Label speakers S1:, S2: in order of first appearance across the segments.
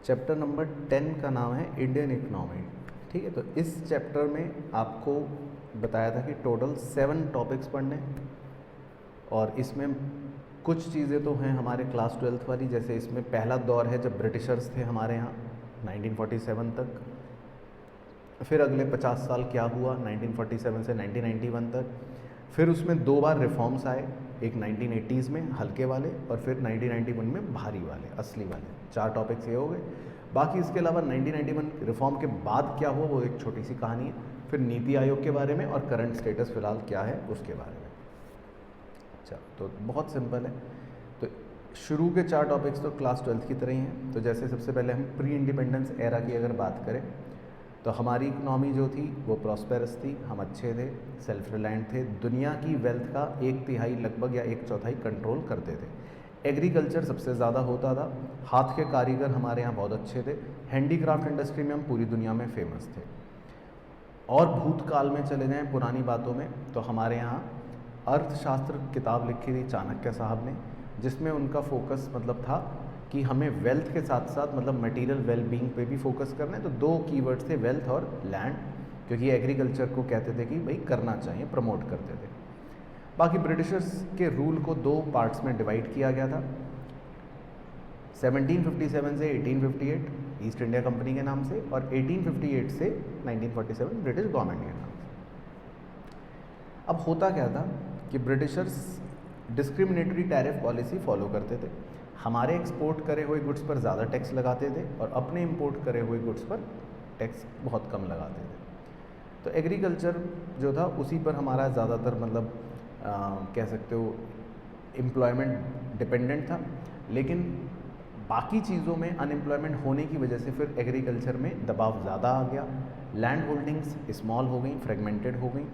S1: Chapter number 10 का नाम है इंडियन इकोनॉमी। ठीक है, तो इस चैप्टर में आपको बताया था कि टोटल 7 टॉपिक्स पढ़ने, और इसमें कुछ चीज़ें तो हैं हमारे क्लास 12th वाली, जैसे इसमें पहला दौर है जब ब्रिटिशर्स थे हमारे यहाँ 1947 तक, फिर अगले 50 साल क्या हुआ 1947 से 1991 तक, फिर उसमें 2 बार रिफॉर्म्स आए, एक 1980s में हल्के वाले और फिर 1991 में भारी वाले असली वाले। 4 टॉपिक्स ये हो गए। बाकी इसके अलावा 1991 रिफॉर्म के बाद क्या हुआ वो एक छोटी सी कहानी है, फिर नीति आयोग के बारे में और करंट स्टेटस फ़िलहाल क्या है उसके बारे में। अच्छा, तो बहुत सिंपल है। तो शुरू के 4 टॉपिक्स तो क्लास 12th की तरह ही हैं। तो जैसे सबसे पहले हम प्री इंडिपेंडेंस एरा की अगर बात करें तो हमारी इकनॉमी जो थी वो प्रॉस्पेरस थी, हम अच्छे थे, सेल्फ रिलायंट थे, दुनिया की वेल्थ का 1/3 लगभग या 1/4 कंट्रोल करते थे। एग्रीकल्चर सबसे ज़्यादा होता था, हाथ के कारीगर हमारे यहाँ बहुत अच्छे थे, हैंडीक्राफ्ट इंडस्ट्री में हम पूरी दुनिया में फेमस थे। और भूतकाल में चले जाएँ पुरानी बातों में तो हमारे यहाँ अर्थशास्त्र किताब लिखी थी चाणक्य साहब ने, जिसमें उनका फोकस मतलब था कि हमें वेल्थ के साथ साथ मतलब मटेरियल वेलबींग पे भी फोकस करना है। तो 2 कीवर्ड्स थे, वेल्थ और लैंड, क्योंकि एग्रीकल्चर को कहते थे कि भाई करना चाहिए, प्रमोट करते थे। बाकी ब्रिटिशर्स के रूल को 2 पार्ट्स में डिवाइड किया गया था, 1757 से 1858 ईस्ट इंडिया कंपनी के नाम से, और 1858 से 1947 ब्रिटिश गवर्नमेंट के नाम से। अब होता क्या था कि Britishers discriminatory tariff policy follow करते थे, हमारे एक्सपोर्ट करे हुए गुड्स पर ज़्यादा टैक्स लगाते थे और अपने इंपोर्ट करे हुए गुड्स पर टैक्स बहुत कम लगाते थे। तो एग्रीकल्चर जो था उसी पर हमारा ज़्यादातर मतलब कह सकते हो एम्प्लॉयमेंट डिपेंडेंट था, लेकिन बाकी चीज़ों में अनएम्प्लॉयमेंट होने की वजह से फिर एग्रीकल्चर में दबाव ज़्यादा आ गया, लैंड होल्डिंग्स स्मॉल हो गई, फ्रेगमेंटेड हो गई,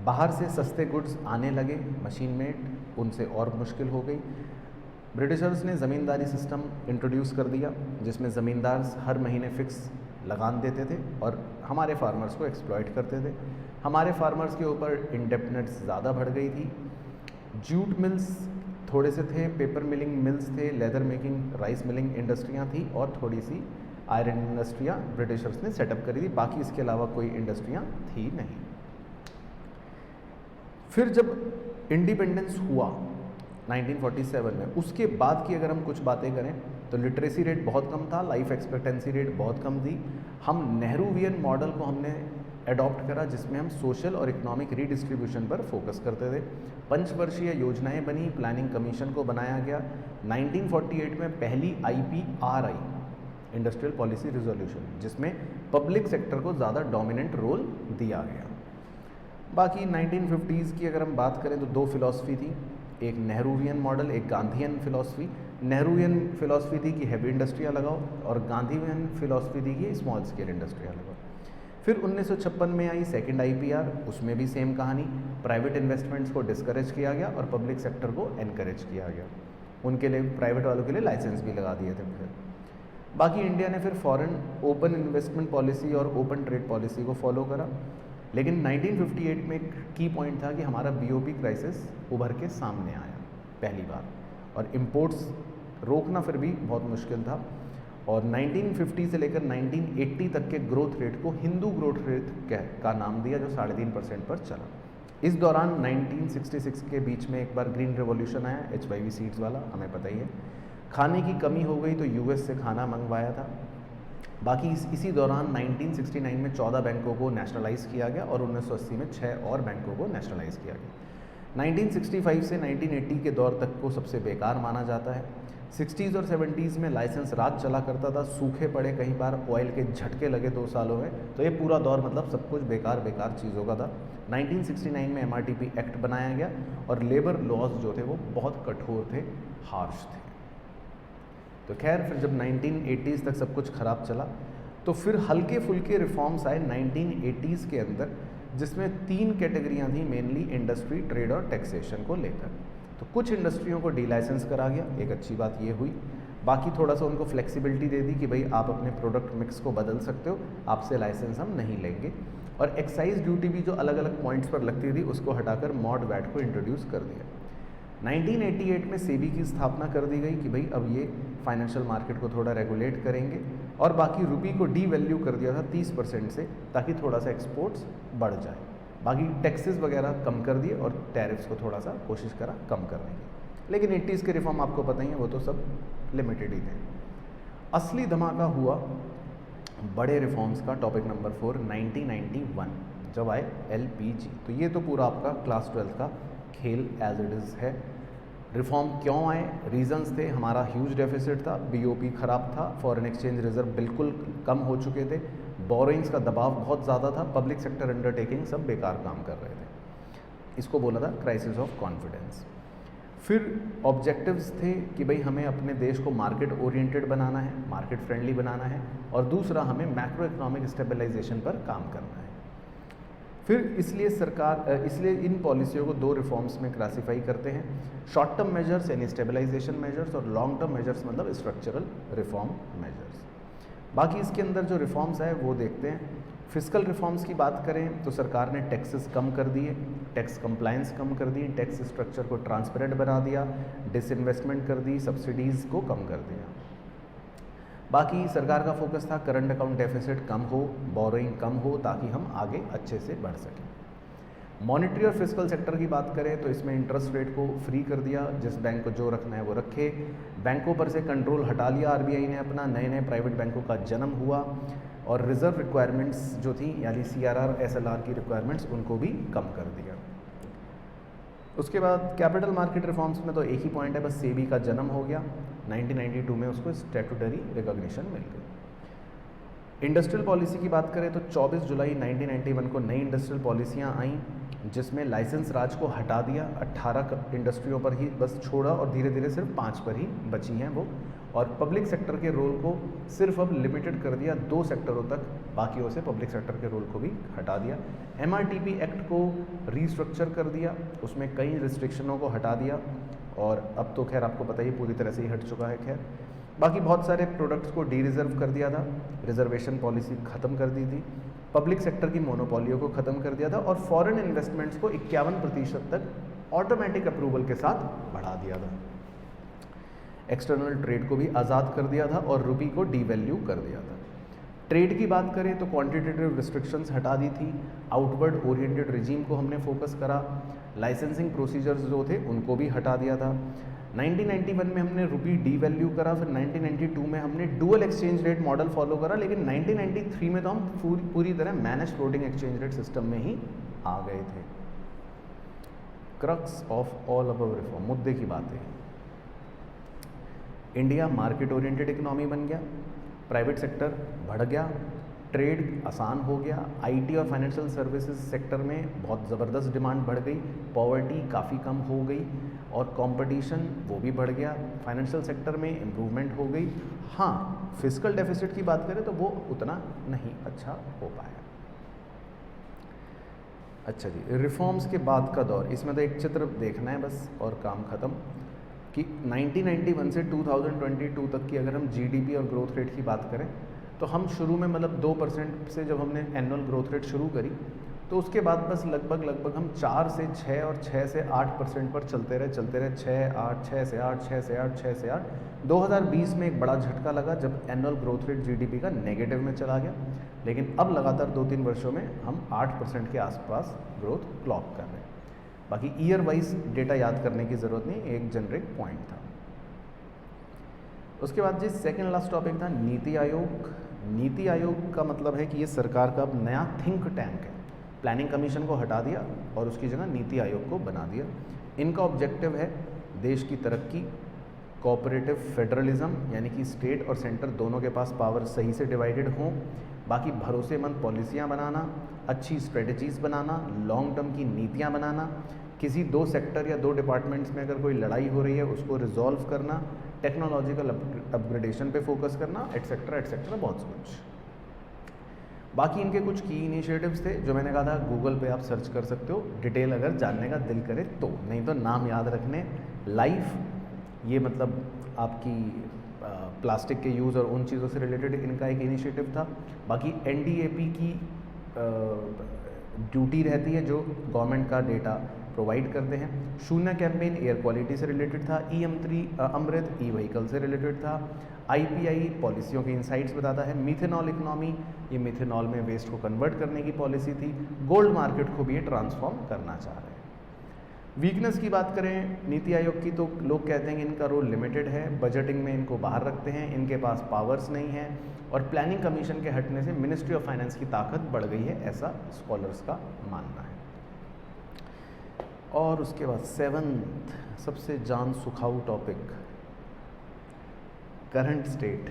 S1: बाहर से सस्ते गुड्स आने लगे मशीन मेड, उनसे और मुश्किल हो गई। ब्रिटिशर्स ने ज़मींदारी सिस्टम इंट्रोड्यूस कर दिया, जिसमें ज़मींदार हर महीने फ़िक्स लगान देते थे और हमारे फार्मर्स को एक्सप्लॉइट करते थे। हमारे फार्मर्स के ऊपर इंडेप्टनेस ज़्यादा बढ़ गई थी। जूट मिल्स थोड़े से थे, पेपर मिलिंग मिल्स थे, लेदर मेकिंग, राइस मिलिंग इंडस्ट्रियाँ थी और थोड़ी सी आयरन इंडस्ट्रियाँ ब्रिटिशर्स ने सेटअप करी थी। बाकी इसके अलावा कोई इंडस्ट्रियाँ थी नहीं। फिर जब इंडिपेंडेंस हुआ 1947 में, उसके बाद की अगर हम कुछ बातें करें तो लिटरेसी रेट बहुत कम था, लाइफ एक्सपेक्टेंसी रेट बहुत कम थी। हम नेहरूवियन मॉडल को हमने अडॉप्ट करा, जिसमें हम सोशल और इकोनॉमिक रीडिस्ट्रीब्यूशन पर फोकस करते थे। पंचवर्षीय योजनाएं बनी, प्लानिंग कमीशन को बनाया गया। 1948 में पहली IPR आई, इंडस्ट्रियल पॉलिसी रिजोल्यूशन, जिसमें पब्लिक सेक्टर को ज़्यादा डोमिनेंट रोल दिया गया। बाकी 1950s की अगर हम बात करें तो 2 फिलॉसफी थी, एक नेहरूवियन मॉडल, एक गांधीयन फिलॉसफी। नेहरूवियन फिलॉसफी थी कि हैवी इंडस्ट्रियाँ लगाओ और गांधीयन फिलॉसफी थी कि स्मॉल स्केल इंडस्ट्रियाँ लगाओ। फिर 1956 में आई सेकंड IPR, उसमें भी सेम कहानी, प्राइवेट इन्वेस्टमेंट्स को डिस्करेज किया गया और पब्लिक सेक्टर को एनकरेज किया गया। उनके लिए, प्राइवेट वालों के लिए लाइसेंस भी लगा दिए थे। फिर बाकी इंडिया ने फिर फॉरेन ओपन इन्वेस्टमेंट पॉलिसी और ओपन ट्रेड पॉलिसी को फॉलो करा। लेकिन 1958 में एक की पॉइंट था कि हमारा BOP क्राइसिस उभर के सामने आया पहली बार, और इम्पोर्ट्स रोकना फिर भी बहुत मुश्किल था। और 1950 से लेकर 1980 तक के ग्रोथ रेट को हिंदू ग्रोथ रेट का नाम दिया, जो 3.5% पर चला। इस दौरान 1966 के बीच में एक बार ग्रीन रेवोल्यूशन आया, HYV सीड्स वाला, हमें पता ही है। खाने की कमी हो गई तो US से खाना मंगवाया था। बाकी इसी दौरान 1969 में 14 बैंकों को नेशनलाइज किया गया और 1980 में 6 और बैंकों को नेशनलाइज किया गया। 1965 से 1980 के दौर तक को सबसे बेकार माना जाता है। 60s और 70s में लाइसेंस राज चला करता था, सूखे पड़े कई बार, ऑयल के झटके लगे 2 सालों में, तो ये पूरा दौर मतलब सब कुछ बेकार चीज़ों का था। 1969 में MRTP एक्ट बनाया गया और लेबर लॉज जो थे वो बहुत कठोर थे, हार्श थे। तो खैर फिर जब 1980s तक सब कुछ ख़राब चला तो फिर हल्के फुल्के रिफॉर्म्स आए 1980s के अंदर, जिसमें 3 कैटेगरियाँ थी मेनली, इंडस्ट्री, ट्रेड और टैक्सेशन को लेकर। तो कुछ इंडस्ट्रियों को डीलाइसेंस करा गया, एक अच्छी बात ये हुई। बाकी थोड़ा सा उनको फ्लेक्सिबिलिटी दे दी कि भाई आप अपने प्रोडक्ट मिक्स को बदल सकते हो, आपसे लाइसेंस हम नहीं लेंगे। और एक्साइज ड्यूटी भी जो अलग अलग पॉइंट्स पर लगती थी उसको हटाकर मॉड वैट को इंट्रोड्यूस कर दिया। 1988 में सेबी की स्थापना कर दी गई कि भाई अब ये फाइनेंशियल मार्केट को थोड़ा रेगुलेट करेंगे, और बाकी रुपी को डी वैल्यू कर दिया था 30% से, ताकि थोड़ा सा एक्सपोर्ट्स बढ़ जाए। बाकी टैक्सेस वगैरह कम कर दिए और टैरिफ्स को थोड़ा सा कोशिश करा कम करने की। लेकिन 80s के रिफॉर्म आपको पता ही है, वो तो सब लिमिटेड ही थे। असली धमाका हुआ बड़े रिफॉर्म्स का, टॉपिक नंबर 4, 1991 जब आए LPG। तो ये तो पूरा आपका क्लास 12 का खेल एज इट इज़ है। रिफॉर्म क्यों आए, रीजंस थे, हमारा ह्यूज डेफिसिट था, BOP खराब था, फॉरेन एक्सचेंज रिजर्व बिल्कुल कम हो चुके थे, बोरोइंग्स का दबाव बहुत ज़्यादा था, पब्लिक सेक्टर अंडरटेकिंग सब बेकार काम कर रहे थे। इसको बोला था क्राइसिस ऑफ कॉन्फिडेंस। फिर ऑब्जेक्टिव्स थे कि भाई हमें अपने देश को मार्केट ओरिएंटेड बनाना है, मार्केट फ्रेंडली बनाना है, और दूसरा हमें मैक्रो इकोनॉमिक स्टेबलाइजेशन पर काम करना है। फिर इसलिए इन पॉलिसियों को 2 रिफॉर्म्स में क्लासीफाई करते हैं, शॉर्ट टर्म मेजर्स यानी स्टेबलाइजेशन मेजर्स, और लॉन्ग टर्म मेजर्स मतलब स्ट्रक्चरल रिफॉर्म मेजर्स। बाकी इसके अंदर जो रिफॉर्म्स है वो देखते हैं। फिस्कल रिफॉर्म्स की बात करें तो सरकार ने टैक्सेस कम कर दिए, टैक्स कंप्लायंस कम कर दी, टैक्स स्ट्रक्चर को ट्रांसपेरेंट बना दिया, डिसइन्वेस्टमेंट कर दी, सब्सिडीज़ को कम कर दिया। बाकी सरकार का फोकस था करंट अकाउंट डेफिसिट कम हो, बोरोइंग कम हो, ताकि हम आगे अच्छे से बढ़ सकें। मॉनेटरी और फिस्कल सेक्टर की बात करें तो इसमें इंटरेस्ट रेट को फ्री कर दिया, जिस बैंक को जो रखना है वो रखे, बैंकों पर से कंट्रोल हटा लिया RBI ने अपना, नए नए प्राइवेट बैंकों का जन्म हुआ, और रिजर्व रिक्वायरमेंट्स जो थी यानी CRR SLR की रिक्वायरमेंट्स उनको भी कम कर दिया। उसके बाद कैपिटल मार्केट रिफॉर्म्स में तो एक ही पॉइंट है, बस सेबी का जन्म हो गया, 1992 में उसको स्टैट्यूटरी रिकॉग्निशन मिल गई। इंडस्ट्रियल पॉलिसी की बात करें तो 24 जुलाई 1991 को नई इंडस्ट्रियल पॉलिसियाँ आईं, जिसमें लाइसेंस राज को हटा दिया, 18 इंडस्ट्रियों पर ही बस छोड़ा, और धीरे धीरे सिर्फ 5 पर ही बची हैं वो, और पब्लिक सेक्टर के रोल को सिर्फ अब लिमिटेड कर दिया 2 सेक्टरों तक, बाकियों से पब्लिक सेक्टर के रोल को भी हटा दिया। MRTP एक्ट को रीस्ट्रक्चर कर दिया, उसमें कई रिस्ट्रिक्शनों को हटा दिया, और अब तो खैर आपको पता ही पूरी तरह से ही हट चुका है। खैर बाकी बहुत सारे प्रोडक्ट्स को डी रिजर्व कर दिया था, रिजर्वेशन पॉलिसी ख़त्म कर दी थी, पब्लिक सेक्टर की मोनोपोलियो को ख़त्म कर दिया था, और फॉरेन इन्वेस्टमेंट्स को 51% तक ऑटोमेटिक अप्रूवल के साथ बढ़ा दिया था। एक्सटर्नल ट्रेड को भी आज़ाद कर दिया था, और रुपी को डीवैल्यू कर दिया था। ट्रेड की बात करें तो क्वांटिटेटिव रिस्ट्रिक्शंस हटा दी थी, आउटवर्ड ओरिएंटेड रिजीम को हमने फोकस करा, लाइसेंसिंग प्रोसीजर्स जो थे उनको भी हटा दिया था। 1991 में हमने रुपी डीवैल्यू करा, फिर 1992 में हमने dual exchange rate model follow करा, लेकिन 1993 में तो हम पूरी तरह manage floating exchange rate system में ही आ गए थे। Crux of all above reform, मुद्दे की बात है, इंडिया मार्केट ओरिएंटेड इकोनॉमी बन गया, प्राइवेट सेक्टर बढ़ गया, ट्रेड आसान हो गया, IT और फाइनेंशियल सर्विसेज सेक्टर में बहुत ज़बरदस्त डिमांड बढ़ गई, पॉवर्टी काफ़ी कम हो गई, और कंपटीशन वो भी बढ़ गया, फाइनेंशियल सेक्टर में इम्प्रूवमेंट हो गई। हाँ, फिस्कल डेफिसिट की बात करें तो वो उतना नहीं अच्छा हो पाया। अच्छा जी, रिफॉर्म्स के बाद का दौर, इसमें तो एक चित्र देखना है बस और काम ख़त्म, कि 1991 से 2022 तक की अगर हम GDP और ग्रोथ रेट की बात करें तो हम शुरू में मतलब 2% से जब हमने एनुअल ग्रोथ रेट शुरू करी, तो उसके बाद बस लगभग हम 4 से 6 और 6 से 8% पर चलते रहे 6, 8, 6 से 8, 6 से 8, 6 से 8। 2020 में एक बड़ा झटका लगा जब एनुअल ग्रोथ रेट GDP का नेगेटिव में चला गया, लेकिन अब लगातार 2-3 वर्षों में हम 8% के आसपास ग्रोथ क्लॉक कर रहे हैं। बाकी ईयर वाइज डेटा याद करने की ज़रूरत नहीं, एक जेनरिक पॉइंट था। उसके बाद जी सेकेंड लास्ट टॉपिक था नीति आयोग। नीति आयोग का मतलब है कि ये सरकार का अब नया थिंक टैंक है, प्लानिंग कमीशन को हटा दिया और उसकी जगह नीति आयोग को बना दिया। इनका ऑब्जेक्टिव है देश की तरक्की, कोऑपरेटिव फेडरलिज्म यानी कि स्टेट और सेंटर दोनों के पास पावर सही से डिवाइडेड हों, बाकी भरोसेमंद पॉलिसियाँ बनाना, अच्छी स्ट्रेटजीज़ बनाना, लॉन्ग टर्म की नीतियाँ बनाना, किसी 2 सेक्टर या 2 डिपार्टमेंट्स में अगर कोई लड़ाई हो रही है उसको रिजॉल्व करना, टेक्नोलॉजिकल अपग्रेडेशन पे फोकस करना, एटसेट्रा एटसेट्रा, बहुत कुछ। बाकी इनके कुछ की इनिशिएटिव्स थे जो मैंने कहा था गूगल पे आप सर्च कर सकते हो, डिटेल अगर जानने का दिल करे तो, नहीं तो नाम याद रखने। लाइफ ये मतलब आपकी प्लास्टिक के यूज़ और उन चीज़ों से रिलेटेड इनका एक इनिशिएटिव था। बाकी NDAP की ड्यूटी रहती है जो गवर्नमेंट का डेटा प्रोवाइड करते हैं। शून्य कैंपेन एयर क्वालिटी से रिलेटेड था, EM3 अमृत ई व्हीकल से रिलेटेड था। IPI पॉलिसियों के इंसाइट्स बताता है। मिथेनॉल इकोनॉमी, ये मिथेनॉल में वेस्ट को कन्वर्ट करने की पॉलिसी थी। गोल्ड मार्केट को भी ये ट्रांसफॉर्म करना चाह रहे हैं। वीकनेस की बात करें नीति आयोग की, तो लोग कहते हैं कि इनका रोल लिमिटेड है, बजटिंग में इनको बाहर रखते हैं, इनके पास पावर्स नहीं है, और प्लानिंग कमीशन के हटने से मिनिस्ट्री ऑफ फाइनेंस की ताकत बढ़ गई है, ऐसा स्कॉलर्स का मानना है। और उसके बाद 7th सबसे जान सुखाऊ टॉपिक, करंट स्टेट।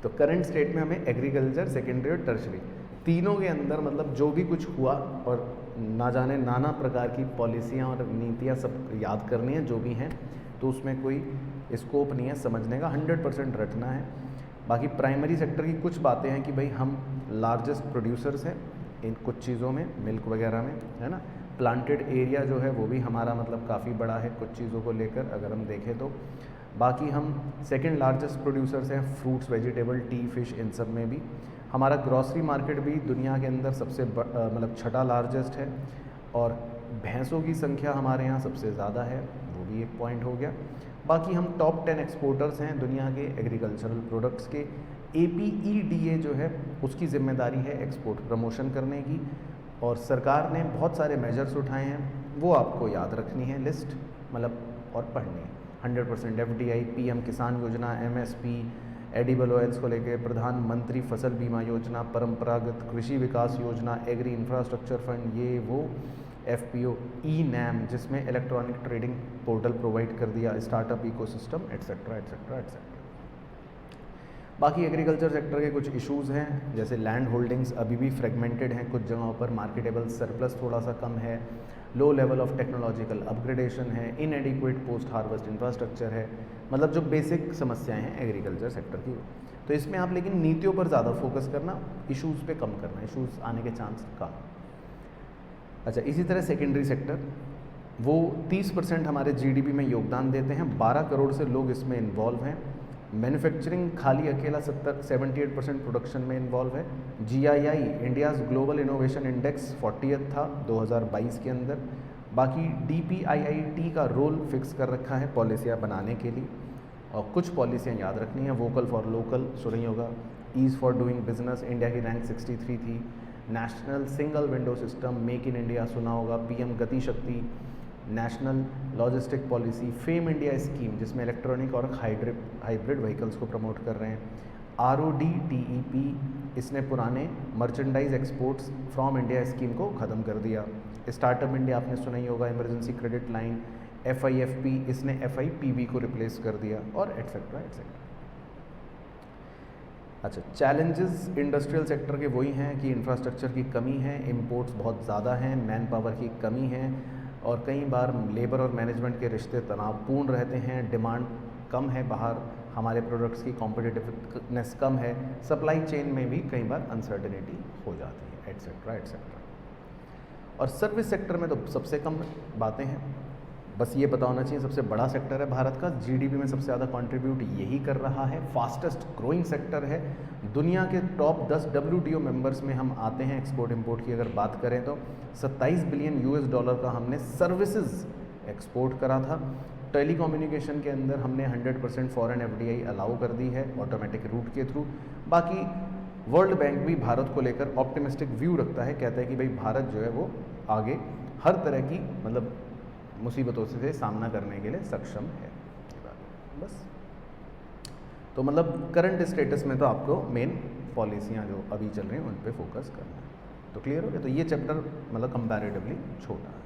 S1: तो करंट स्टेट में हमें एग्रीकल्चर, सेकेंडरी और टर्शरी तीनों के अंदर मतलब जो भी कुछ हुआ और ना जाने नाना प्रकार की पॉलिसियाँ और नीतियाँ सब याद करनी है जो भी हैं, तो उसमें कोई स्कोप नहीं है समझने का, 100% रटना है। बाकी प्राइमरी सेक्टर की कुछ बातें हैं कि भाई हम लार्जेस्ट प्रोड्यूसर्स हैं इन कुछ चीज़ों में, मिल्क वगैरह में, है ना। प्लांटेड एरिया जो है वो भी हमारा मतलब काफ़ी बड़ा है कुछ चीज़ों को लेकर अगर हम देखें तो। बाकी हम सेकंड लार्जेस्ट प्रोड्यूसर्स हैं फ्रूट्स, वेजिटेबल, टी, फिश, इन सब में भी। हमारा ग्रॉसरी मार्केट भी दुनिया के अंदर सबसे मतलब छठा लार्जेस्ट है, और भैंसों की संख्या हमारे यहाँ सबसे ज़्यादा है, वो भी एक पॉइंट हो गया। बाकी हम टॉप 10 एक्सपोर्टर्स हैं दुनिया के एग्रीकल्चरल प्रोडक्ट्स के। APEDA जो है उसकी जिम्मेदारी है एक्सपोर्ट प्रमोशन करने की, और सरकार ने बहुत सारे मेजर्स उठाए हैं, वो आपको याद रखनी है लिस्ट मतलब और पढ़नी है। 100% FDI, PM किसान योजना, MSP, एडिबल ऑयल्स को लेकर प्रधानमंत्री फसल बीमा योजना, परंपरागत कृषि विकास योजना, एग्री इंफ्रास्ट्रक्चर फंड, ये वो FPO, ENAM जिसमें इलेक्ट्रॉनिक ट्रेडिंग पोर्टल प्रोवाइड कर दिया, startup ecosystem, etcetera etcetera etcetera. बाकी एग्रीकल्चर सेक्टर के कुछ इश्यूज़ हैं, जैसे लैंड होल्डिंग्स अभी भी फ्रेगमेंटेड हैं, कुछ जगहों पर मार्केटेबल सरप्लस थोड़ा सा कम है, low level of technological upgradation है, इनएडिक्वेट पोस्ट हार्वेस्ट इंफ्रास्ट्रक्चर है, मतलब जो बेसिक समस्याएं हैं एग्रीकल्चर सेक्टर की। तो इसमें आप लेकिन नीतियों पर ज़्यादा फोकस करना, इश्यूज़ पे कम करना, इश्यूज़ आने के चांस कम। अच्छा, इसी तरह सेकेंडरी सेक्टर वो 30% हमारे GDP में योगदान देते हैं, 12 करोड़ से लोग इसमें इन्वॉल्व हैं। मैन्युफैक्चरिंग खाली अकेला 78% प्रोडक्शन में इन्वॉल्व है। GII India's global innovation index 40th था 2022 के अंदर। बाकी DPIIT का रोल फिक्स कर रखा है पॉलिसियाँ बनाने के लिए, और कुछ पॉलिसियाँ याद रखनी है। वोकल फॉर लोकल सुना ही होगा, ease for doing business, India की रैंक 63 थी। National single window system, make in India सुना होगा, PM गति शक्ति, national logistic policy, fame India scheme जिसमें इलेक्ट्रॉनिक और हाइब्रिड व्हीकल्स को प्रमोट कर रहे हैं। RODTEP इसने पुराने merchandise exports from India scheme को ख़त्म कर दिया। स्टार्टअप इंडिया आपने सुना ही होगा, इमरजेंसी क्रेडिट लाइन। FIFP इसने FIPB को रिप्लेस कर दिया, और एट्सेट्रा एट्सेट्रा। अच्छा, चैलेंजेस इंडस्ट्रियल सेक्टर के वही हैं कि इंफ्रास्ट्रक्चर की कमी है, इंपोर्ट्स बहुत ज़्यादा हैं, मैन पावर की कमी है, और कई बार लेबर और मैनेजमेंट के रिश्ते तनावपूर्ण रहते हैं, डिमांड कम है बाहर, हमारे प्रोडक्ट्स की कॉम्पिटिटिवनेस कम है, सप्लाई चेन में भी कई बार अनसर्टेनिटी हो जाती है, एट्सेट्रा एट्सेट्रा। और सर्विस सेक्टर में तो सबसे कम बातें हैं, बस ये पता होना चाहिए सबसे बड़ा सेक्टर है भारत का, GDP में सबसे ज़्यादा कंट्रीब्यूट यही कर रहा है, फास्टेस्ट ग्रोइंग सेक्टर है। दुनिया के टॉप 10 WTO मेंबर्स में हम आते हैं एक्सपोर्ट इंपोर्ट की अगर बात करें तो। $27 बिलियन का हमने सर्विसेज एक्सपोर्ट करा था। टेलीकम्युनिकेशन के अंदर हमने 100% फॉरेन FDI अलाउ कर दी है ऑटोमेटिक रूट के थ्रू। बाकी वर्ल्ड बैंक भी भारत को लेकर ऑप्टिमिस्टिक व्यू रखता है, कहता है कि भाई भारत जो है वो आगे हर तरह की मतलब मुसीबतों से सामना करने के लिए सक्षम है। बस तो मतलब करंट स्टेटस में तो आपको मेन पॉलिसियाँ जो अभी चल रही हैं उन पे फोकस करना है। तो क्लियर हो गया। तो ये चैप्टर मतलब कंपैरेटिवली छोटा है।